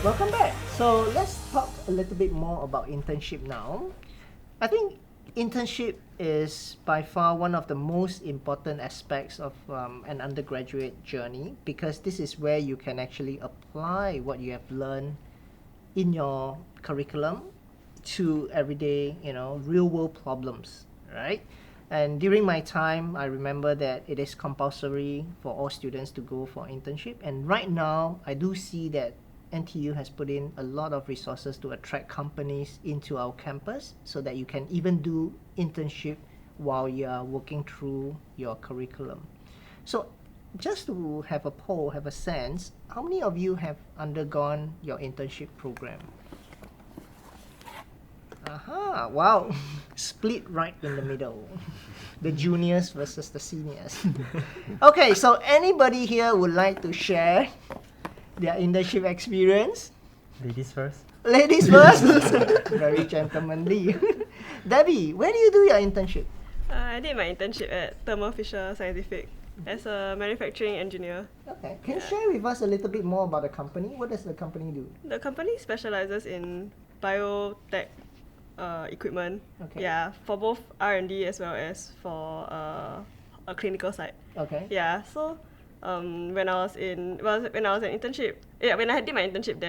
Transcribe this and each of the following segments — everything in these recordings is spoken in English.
Welcome back. So let's talk a little bit more about internship now. I think internship is by far one of the most important aspects of an undergraduate journey because this is where you can actually apply what you have learned in your curriculum to everyday, real world problems, right? And during my time, I remember that it is compulsory for all students to go for internship. And right now, I do see that NTU has put in a lot of resources to attract companies into our campus so that you can even do internship while you are working through your curriculum. So just to have a poll, have a sense, how many of you have undergone your internship program? Aha, wow. Split right in the middle. The juniors versus the seniors. Okay, so anybody here would like to share their internship experience? Ladies first. Ladies first. Very gentlemanly. Debbie, where do you do your internship? I did my internship at Thermo Fisher Scientific as a manufacturing engineer. Okay, can you share with us a little bit more about the company? What does the company do? The company specializes in biotech equipment. Okay. Yeah, for both R&D as well as for a clinical side. Okay. Yeah, so when I was in internship, when I did my internship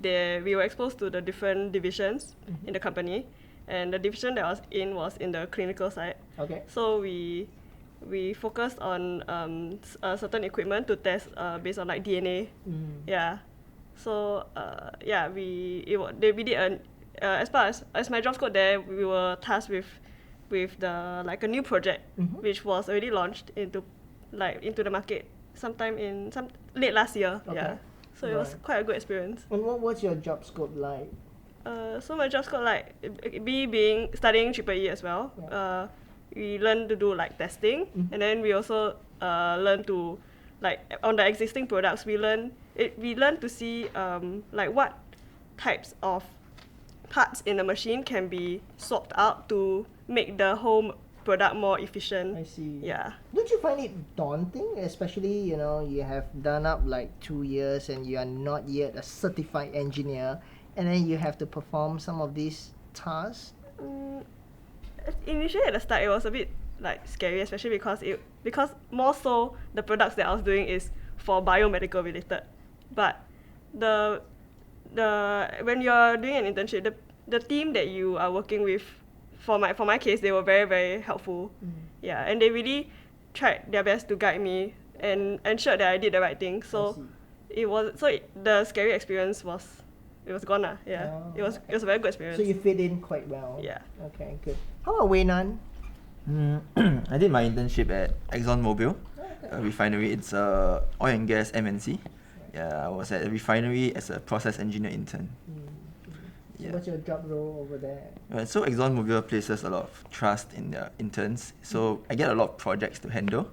there we were exposed to the different divisions in the company, and the division that I was in the clinical side. Okay. So we focused on certain equipment to test based on like DNA. Yeah. So we did as far as my job scope there, we were tasked with the like a new project which was already launched into the market sometime in late last year. Okay. Yeah. So it was quite a good experience. And what was your job scope like? So my job scope being studying EEE as well. Yeah. We learn to do like testing, and then we also learn to like on the existing products we learn to see like what types of parts in the machine can be swapped out to make the whole product more efficient. I see. Yeah. Don't you find it daunting, especially you have done up like 2 years and you are not yet a certified engineer, and then you have to perform some of these tasks? Initially at the start it was a bit like scary, especially because more so the products that I was doing is for biomedical related. But when you're doing an internship, the team that you are working with, for my case, they were very, very helpful. Yeah, and they really tried their best to guide me and ensure that I did the right thing. So the scary experience was gone lah. Yeah. Oh, it was a very good experience. So you fit in quite well. Yeah. Okay, good. How about Waynan? I did my internship at ExxonMobil refinery. It's a oil and gas MNC. Yeah, I was at a refinery as a process engineer intern. So what's your job role over there? So ExxonMobil places a lot of trust in their interns. So I get a lot of projects to handle.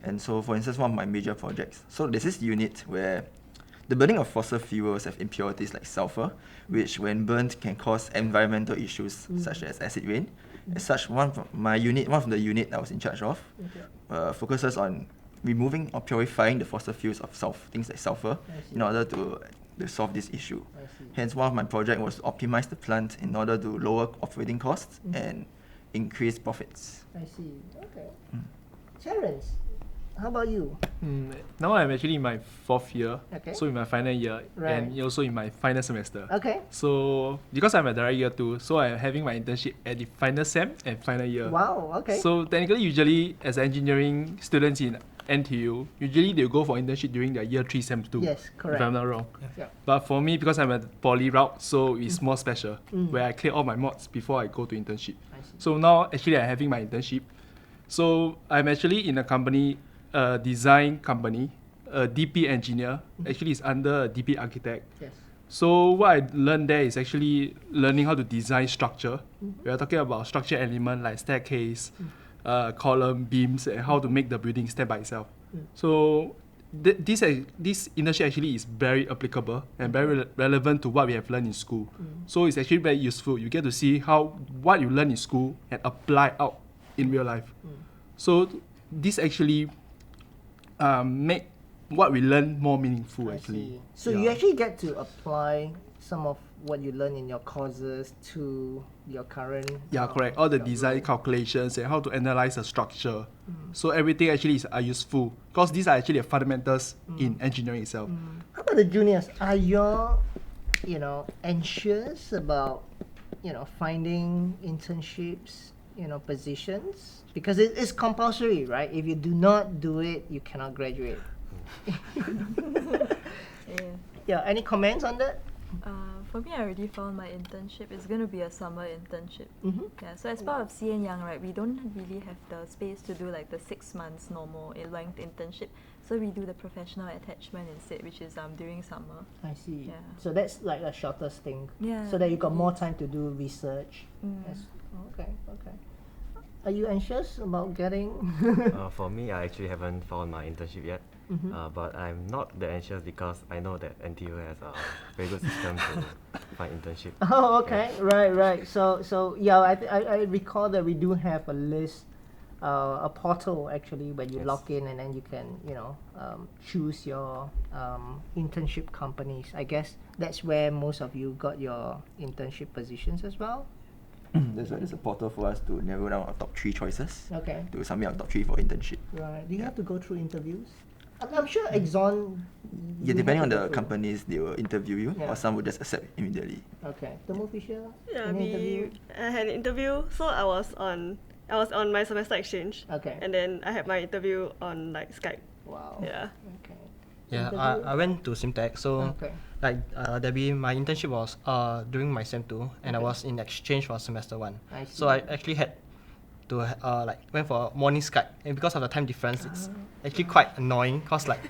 And so for instance, one of my major projects. So there's this unit where the burning of fossil fuels have impurities like sulfur, which when burnt can cause environmental issues such as acid rain. As such, one of the unit I was in charge of focuses on removing or purifying the fossil fuels of things like sulfur in order to solve this issue. Hence, one of my projects was to optimize the plant in order to lower operating costs and increase profits. I see. Okay. Terence, how about you? Now I'm actually in my 4th year, Okay. so in my final year, Right. and also in my final semester. Okay. So because I'm a direct year 2, so I'm having my internship at the final sem and final year. Wow, okay. So technically, usually as engineering students in NTU, usually they go for internship during their year 3 sem 2. Yes, correct. If I'm not wrong. Yeah. But for me, because I'm a poly route, so it's more special, where I clear all my mods before I go to internship. I see. So now actually I'm having my internship. So I'm actually in a company, a design company, a DP engineer. Actually it's under a DP architect. Yes. So what I learned there is actually learning how to design structure. We are talking about structure element like staircase, column, beams, and how to make the building stand by itself. So this internship actually is very applicable and very relevant to what we have learned in school. So it's actually very useful. You get to see how what you learn in school and apply out in real life. So this actually make what we learn more meaningful I actually. see. So you actually get to apply some of what you learn in your courses to your current. Yeah, correct. All the job design role. calculations and how to analyze the structure. So everything actually are useful because these are actually the fundamentals in engineering itself. How about the juniors? Are you, anxious about, finding internships, positions? Because it's compulsory, right? If you do not do it, you cannot graduate. Yeah. Yeah, any comments on that? For me, I already found my internship. It's going to be a summer internship. Mm-hmm. Yeah, so as part of CN Young, right, we don't really have the space to do like the 6 months normal length internship. So we do the professional attachment instead, which is during summer. I see. Yeah. So that's like a shorter thing. Yeah. So that you got more time to do research. Mm. Okay. Are you anxious about getting? For me, I actually haven't found my internship yet. Mhm. But I'm not that anxious because I know that NTU has a very good system to find internship. Oh, okay. Right. So yeah, I recall that we do have a list, a portal actually where you Yes. log in and then you can choose your internship companies. I guess that's where most of you got your internship positions as well. That's why there's a portal for us to narrow down our top 3 choices Okay. to submit our top 3 for internship. Right. Do you have to go through interviews? I'm sure Exxon. Yeah, you depending have on to the go through. companies, they will interview you, Yeah. or some will just accept immediately. Okay. Thermo Fisher. Yeah, any interview? I had an interview. So I was on my semester exchange. Okay. And then I had my interview on like Skype. Wow. Yeah. Okay. Yeah, Interview? I went to Simtech, so Okay. like Debbie, my internship was during my sem 2, and I Okay. was in exchange for semester 1. I So see. I actually had to went for morning Skype, and because of the time difference, it's actually quite annoying. Cause like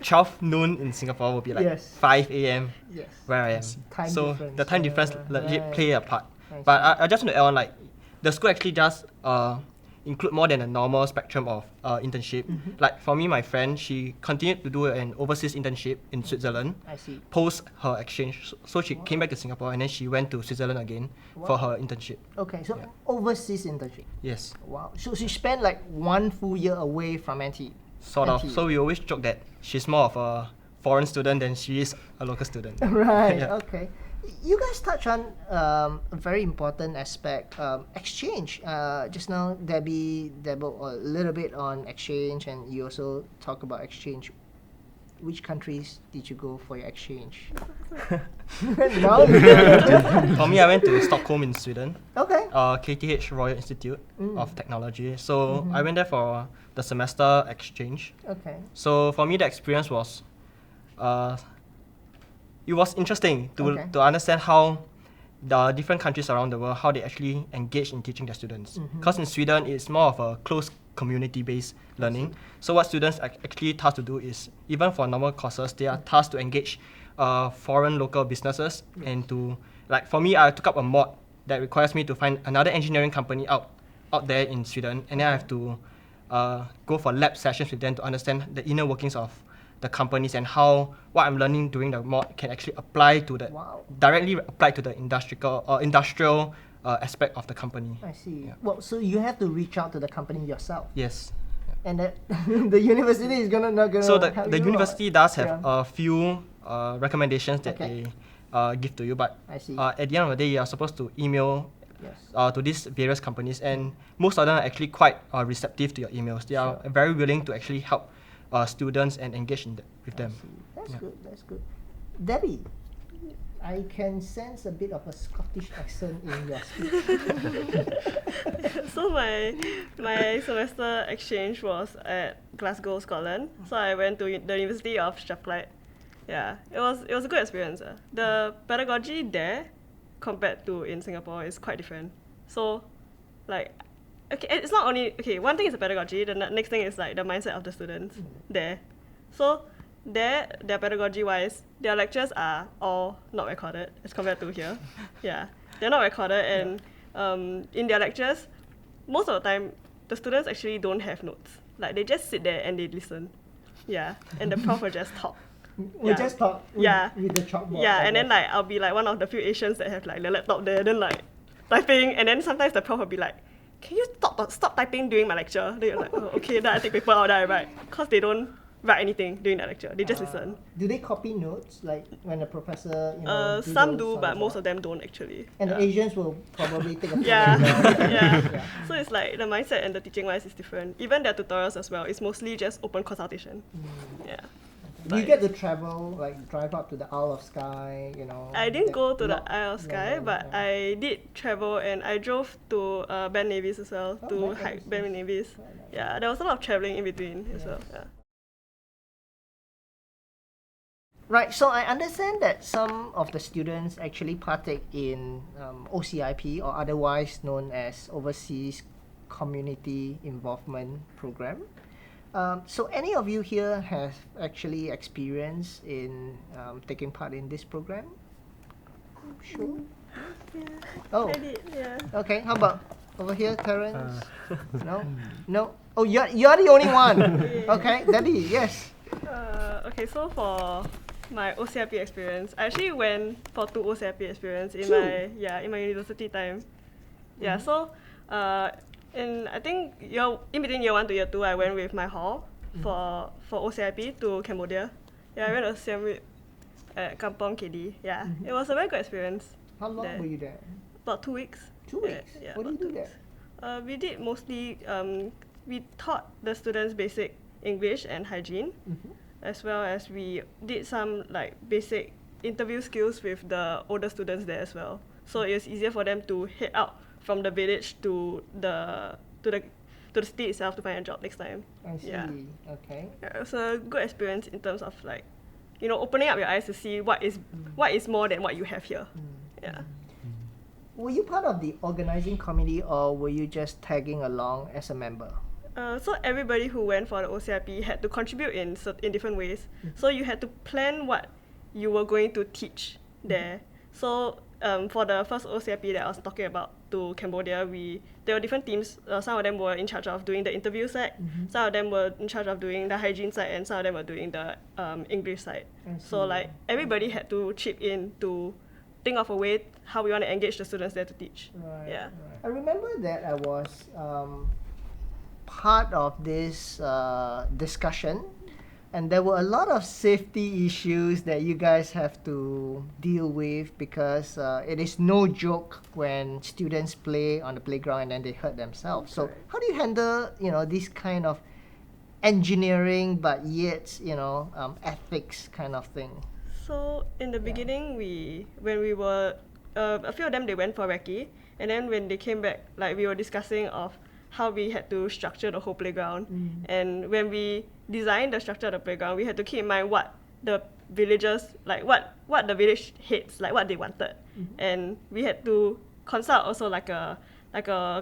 12 noon in Singapore will be like Yes. 5 a.m. Yes. where I am. Time so difference, the time difference legit right. play a part. I But see. I just want to add on like the school actually does include more than a normal spectrum of internship. Like for me, my friend, she continued to do an overseas internship in Switzerland I see. post her exchange. So she came back to Singapore and then she went to Switzerland again for her internship. Okay, so overseas internship. Yes, Wow. So she spent like 1 full year away from NT. sort of. NTU. So we always joke that she's more of a foreign student than she is a local student. Right. Yeah. Okay. You guys touch on a very important aspect, exchange. Just now, Debbie dabbled a little bit on exchange, and you also talk about exchange. Which countries did you go for your exchange? No. For me, I went to Stockholm in Sweden. Okay. KTH Royal Institute of Technology. So I went there for the semester exchange. Okay. So for me, the experience was, it was interesting Okay. to understand how the different countries around the world, how they actually engage in teaching their students. Because in Sweden, it's more of a close community-based learning. So what students actually tasked to do is, even for normal courses, they are tasked to engage foreign local businesses and to, like for me, I took up a mod that requires me to find another engineering company out there in Sweden, and then I have to go for lab sessions with them to understand the inner workings of the companies and how what I'm learning during the mod can actually apply to the Wow. directly apply to the industrial aspect of the company. I see. Yeah. Well, so you have to reach out to the company yourself, Yes. and that the university is not gonna. So the help you, or- university does have Yeah. a few recommendations that Okay. they give to you, but I see. at the end of the day, you are supposed to email Yes. to these various companies, and most of them are actually quite receptive to your emails. They are very willing to actually help students and engage with them. That's Yeah. good. That's good. Debbie, I can sense a bit of a Scottish accent in your speech. So my semester exchange was at Glasgow, Scotland. So I went to the University of Strathclyde. Yeah, it was a good experience. The pedagogy there, compared to in Singapore, is quite different. So, like, okay, it's not only okay. One thing is the pedagogy. The next thing is like the mindset of the students there. So their pedagogy wise, their lectures are all not recorded as compared to here. Yeah, they're not recorded, and in their lectures, most of the time, the students actually don't have notes. Like they just sit there and they listen. Yeah, and the prof will just talk. We Yeah. just talk with, Yeah. with the chalkboard. Yeah, I and then guess. like I'll be like one of the few Asians that have like the laptop there, then like typing, and then sometimes the prof will be like, "Can you stop typing during my lecture?" Then you're like, "Oh, okay." Then I take paper out, then I write, cause they don't write anything during the lecture. They just listen. Do they copy notes like when the professor, you know? Some doodles do, on but the most board? of them don't actually. And yeah. the Asians will probably take a photo. Yeah, of that. yeah. So it's like the mindset and the teaching wise is different. Even their tutorials as well. It's mostly just open consultation. Yeah. Do you get to travel, like drive up to the Isle of Skye, you know? I didn't that go to the lot Isle of Skye, level, but yeah. I did travel and I drove to Ben Nevis as well, Oh, to Ben hike Nevis, Ben Nevis. Quite nice. Yeah, there was a lot of traveling in between as well. Yeah. Right, so I understand that some of the students actually partake in OCIP, or otherwise known as Overseas Community Involvement Program. So any of you here have actually experience in taking part in this program? Sure. Yeah. Oh, I did, yeah. okay. How about over here, Terence? No? No? Oh, you're the only one. Okay, Daddy, yes. Okay, so for my OCIP experience, I actually went for 2 OCIP experience in Two? my university time. Yeah, so I think in between year 1 to year 2, I went with my hall for OCIP to Cambodia. Yeah, I went to Siem Reap at Kampong KD. Yeah, it was a very good experience. How long there. were you there? About 2 weeks. 2 weeks? Yeah, What do you about do 2 there? weeks. We did mostly, we taught the students basic English and hygiene, as well as we did some like basic interview skills with the older students there as well. So it was easier for them to head out from the village to the city itself to find a job next time. I see. Yeah. Okay. Yeah, it was a good experience in terms of like, you know, opening up your eyes to see what is more than what you have here. Yeah. Were you part of the organizing committee, or were you just tagging along as a member? So everybody who went for the OCIP had to contribute in different ways. So you had to plan what you were going to teach there. So for the first OCIP that I was talking about to Cambodia, there were different teams. Some of them were in charge of doing the interview side. Some of them were in charge of doing the hygiene side, and some of them were doing the English side. So like everybody had to chip in to think of a way how we want to engage the students there to teach. Right. Yeah. I remember that I was part of this discussion, and there were a lot of safety issues that you guys have to deal with, because it is no joke when students play on the playground and then they hurt themselves. So how do you handle, you know, this kind of engineering but yet, you know, ethics kind of thing? So in the beginning, when we were a few of them, they went for recce, and then when they came back, like we were discussing of how we had to structure the whole playground. And when we designed the structure of the playground, we had to keep in mind what the villagers, like what the village heads, like what they wanted. And we had to consult also like a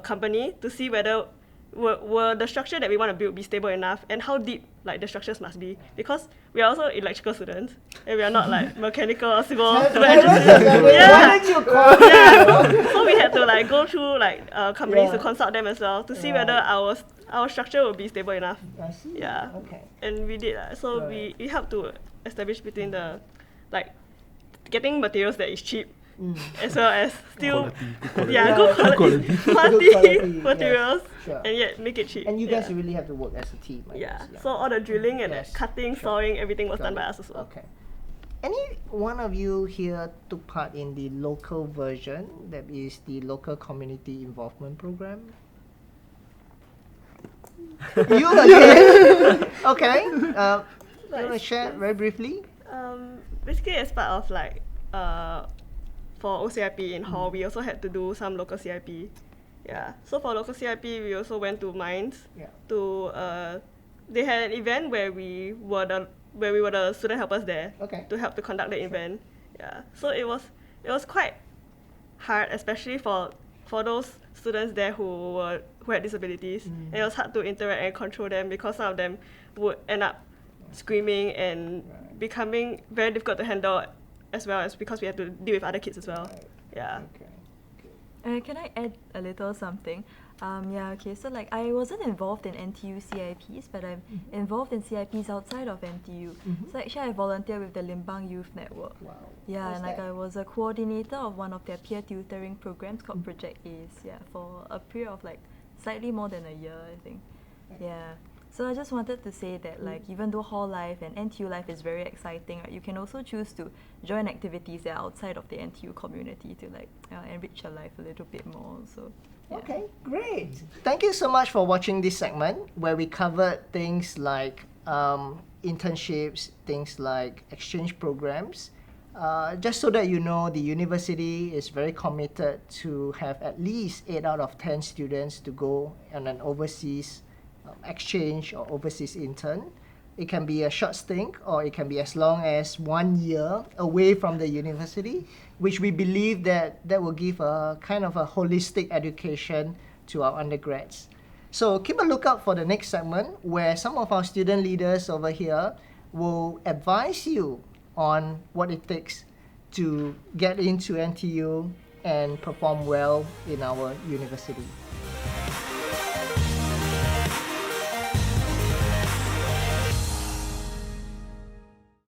company to see whether will the structure that we want to build be stable enough, and how deep like the structures must be, because we are also electrical students and we are not like mechanical or civil students. Why did you call So we had to like go through like companies to consult them as well to see whether our structure will be stable enough. I see. Yeah. Okay. And we did so we helped to establish between the like getting materials that is cheap, as well as still good quality quality, materials, yes, sure. and yet make it cheap. And you guys really have to work as a team, I yeah. guess, So all the drilling and Yes, cutting, sure. sawing, everything was done by Got us it. as well. Okay. Any one of you here took part in the local version, that is the local community involvement program? You again? Okay. You want to share very briefly? Basically, as part of like for OCIP in hall, we also had to do some local CIP. Yeah. So for local CIP, we also went to mines. Yeah. To they had an event where we were the student helpers there. Okay. To help to conduct the event. Yeah. So it was quite hard, especially for those students there who had disabilities. And it was hard to interact and control them, because some of them would end up screaming and becoming very difficult to handle, as well as because we had to deal with other kids as well. Yeah. Okay. Can I add a little something? So like I wasn't involved in NTU CIPs, but I'm involved in CIPs outside of NTU. So actually I volunteer with the Limbang Youth Network. Wow. Yeah, What's and like that? I was a coordinator of one of their peer tutoring programs called Project ACE, for a period of like slightly more than a year, I think. Yeah. So I just wanted to say that like even though hall life and NTU life is very exciting, right, you can also choose to join activities that are outside of the NTU community to like enrich your life a little bit more. So yeah. Okay, great. Thank you so much for watching this segment where we covered things like internships, things like exchange programs. Just so that you know, the university is very committed to have at least 8 out of 10 students to go on an overseas exchange or overseas intern. It can be a short stint or it can be as long as 1 year away from the university, which we believe that will give a kind of a holistic education to our undergrads. So keep a lookout for the next segment where some of our student leaders over here will advise you on what it takes to get into NTU and perform well in our university.